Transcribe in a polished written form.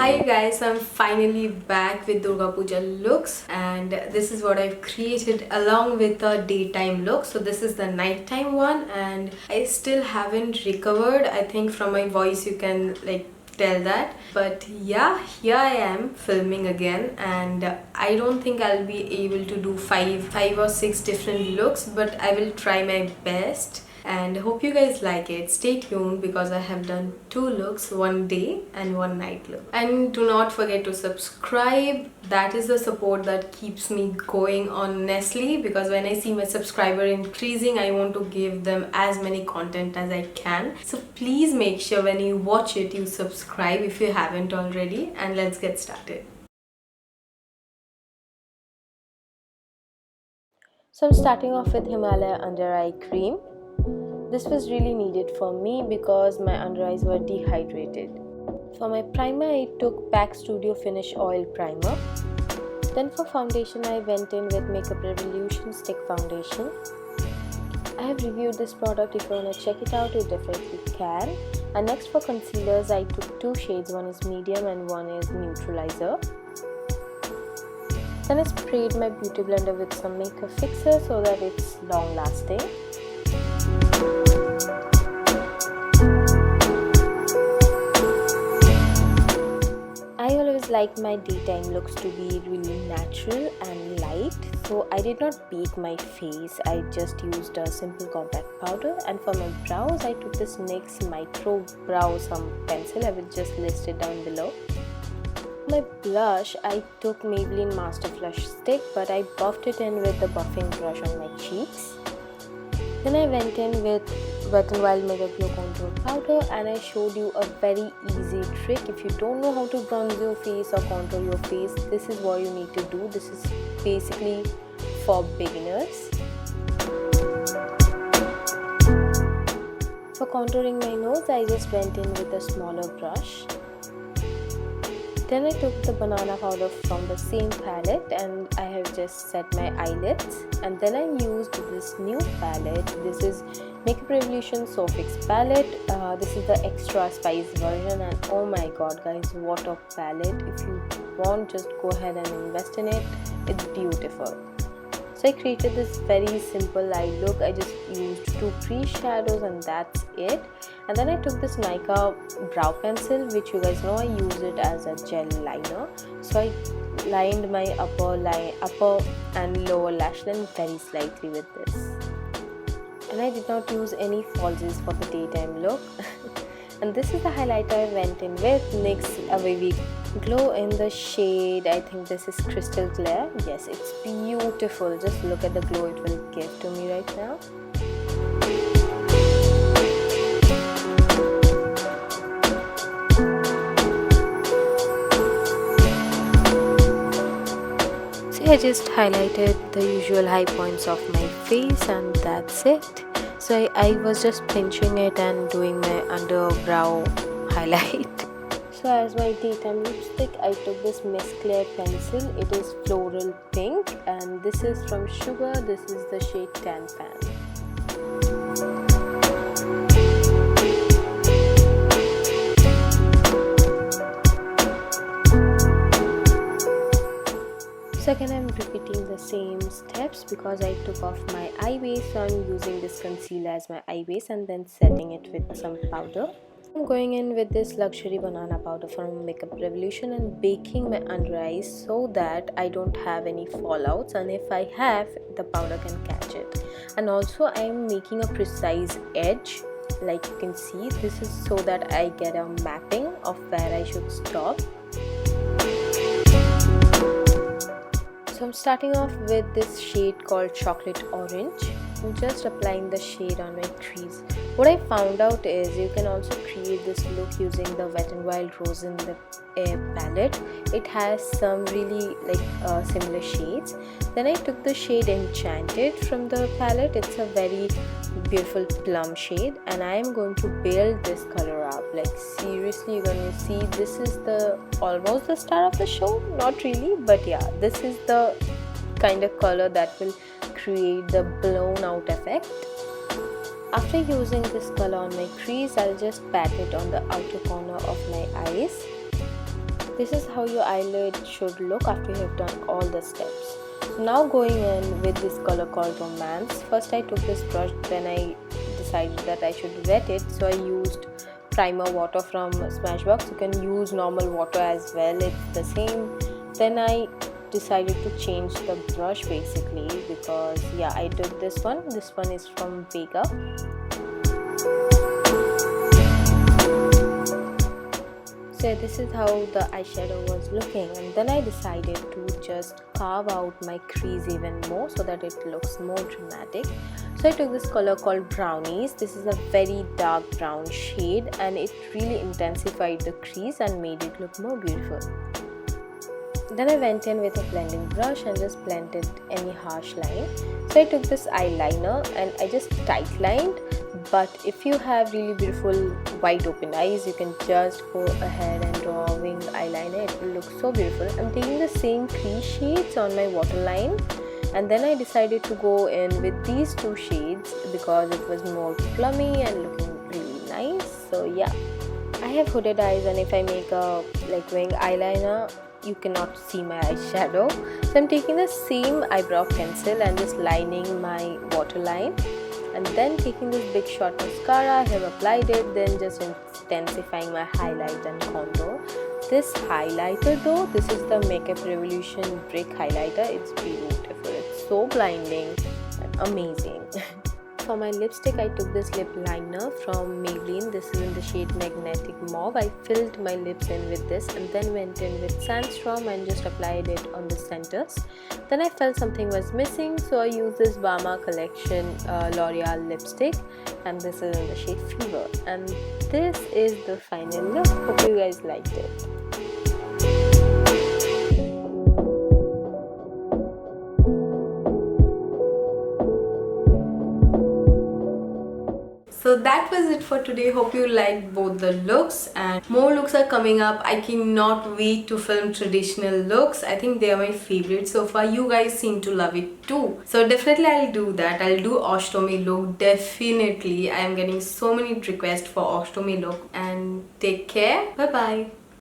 Hi guys, I'm finally back with Durga Puja looks, and this is what I've created along with the daytime look. So this is the nighttime one, and I still haven't recovered. I think from my voice you can tell that, but yeah, here I am filming again, and I don't think I'll be able to do five or six different looks, but I will try my best and hope you guys like it. Stay tuned because I have done 2 looks, one day and one night look. And do not forget to subscribe. That is the support that keeps me going honestly, because when I see my subscriber increasing, I want to give them as many content as I can. So please make sure when you watch it you subscribe if you haven't already, and let's get started. So I'm starting off with Himalaya Under Eye Cream. This was really needed for me because my under eyes were dehydrated. For my primer, I took Pack Studio Finish Oil Primer. Then for foundation, I went in with Makeup Revolution Stick Foundation. I have reviewed this product. If you want to check it out, you definitely can. And next for concealers, I took 2 shades. One is medium and one is neutralizer. Then I sprayed my beauty blender with some makeup fixer so that it's long lasting. I always like my daytime looks to be really natural and light, so I did not bake my face. I just used a simple compact powder, and for my brows I took this NYX Micro Brow pencil. I will just list it down below. My blush, I took Maybelline Master Flush Stick, but I buffed it in with the buffing brush on my cheeks. Then I went in with Wet n Wild Mega Glow Contour Powder, and I showed you a very easy trick. If you don't know how to bronze your face or contour your face, this is what you need to do. This is basically for beginners. For contouring my nose, I just went in with a smaller brush. Then I took the banana powder from the same palette and I have just set my eyelids, and then I used this new palette. This is Makeup Revolution So Fix palette. This is the extra spice version, and oh my god guys, what a palette. If you want, just go ahead and invest in it. It's beautiful. So I created this very simple eye look. I just used 2 crease shadows and that's it. And then I took this Nika brow pencil, which you guys know I use it as a gel liner. So I lined my upper and lower lash line very slightly with this. And I did not use any falsies for the daytime look. And this is the highlighter I went in with, NYX Wavy Glow in the shade, I think this is Crystal Glare. Yes, it's beautiful. Just look at the glow it will give to me right now. I just highlighted the usual high points of my face and that's it. So I was just pinching it and doing my underbrow highlight. So as my daytime lipstick, I took this Miss Claire pencil. It is floral pink and this is from Sugar. This is the shade Tan Fan. So again, I'm repeating the same steps because I took off my eye base, so I'm using this concealer as my eye base and then setting it with some powder. I'm going in with this luxury banana powder from Makeup Revolution and baking my under eyes so that I don't have any fallouts, and if I have, the powder can catch it. And also I am making a precise edge, like you can see. This is so that I get a mapping of where I should stop. So I'm starting off with this shade called Chocolate Orange. I'm just applying the shade on my crease. What I found out is you can also create this look using the Wet n Wild Rose in the Air palette. It has some really similar shades. Then I took the shade Enchanted from the palette. It's a very beautiful plum shade, and I am going to build this color up. Like seriously, you're going to see this is almost the star of the show. Not really, but yeah, this is the kind of color that will create the blown out effect. After using this color on my crease, I'll just pat it on the outer corner of my eyes. This is how your eyelid should look after you have done all the steps. So now going in with this color called Romance. First I took this brush, then I decided that I should wet it, so I used primer water from Smashbox. You can use normal water as well, it's the same. Then I decided to change the brush basically, because yeah, I took this one is from Vega. So this is how the eyeshadow was looking, and then I decided to just carve out my crease even more so that it looks more dramatic. So I took this color called Brownies. This is a very dark brown shade and it really intensified the crease and made it look more beautiful. Then I went in with a blending brush and just blended any harsh line. So I took this eyeliner and I just tight lined, but if you have really beautiful wide open eyes, you can just go ahead and draw a winged eyeliner. It will look so beautiful. I'm taking the same three shades on my waterline, and then I decided to go in with these two shades because it was more plummy and looking really nice. So yeah, I have hooded eyes, and if I make a wing eyeliner, you cannot see my eyeshadow. So I'm taking the same eyebrow pencil and just lining my waterline, and then taking this big shot mascara, I have applied it, then just intensifying my highlight and contour. This highlighter though, this is the Makeup Revolution Brick highlighter. It's beautiful, it's so blinding and amazing. For my lipstick, I took this lip liner from Maybelline. This is in the shade Magnetic Mauve. I filled my lips in with this and then went in with Sandstrom and just applied it on the centers. Then I felt something was missing, so I used this Balmain collection L'Oreal lipstick, and this is in the shade Fever. And this is the final look. Hope you guys liked it. So that was it for today. Hope you liked both the looks, and more looks are coming up. I cannot wait to film traditional looks. I think they are my favorite so far. You guys seem to love it too. So definitely I'll do that. I'll do Ashtami look definitely. I am getting so many requests for Ashtami look, and take care. Bye bye.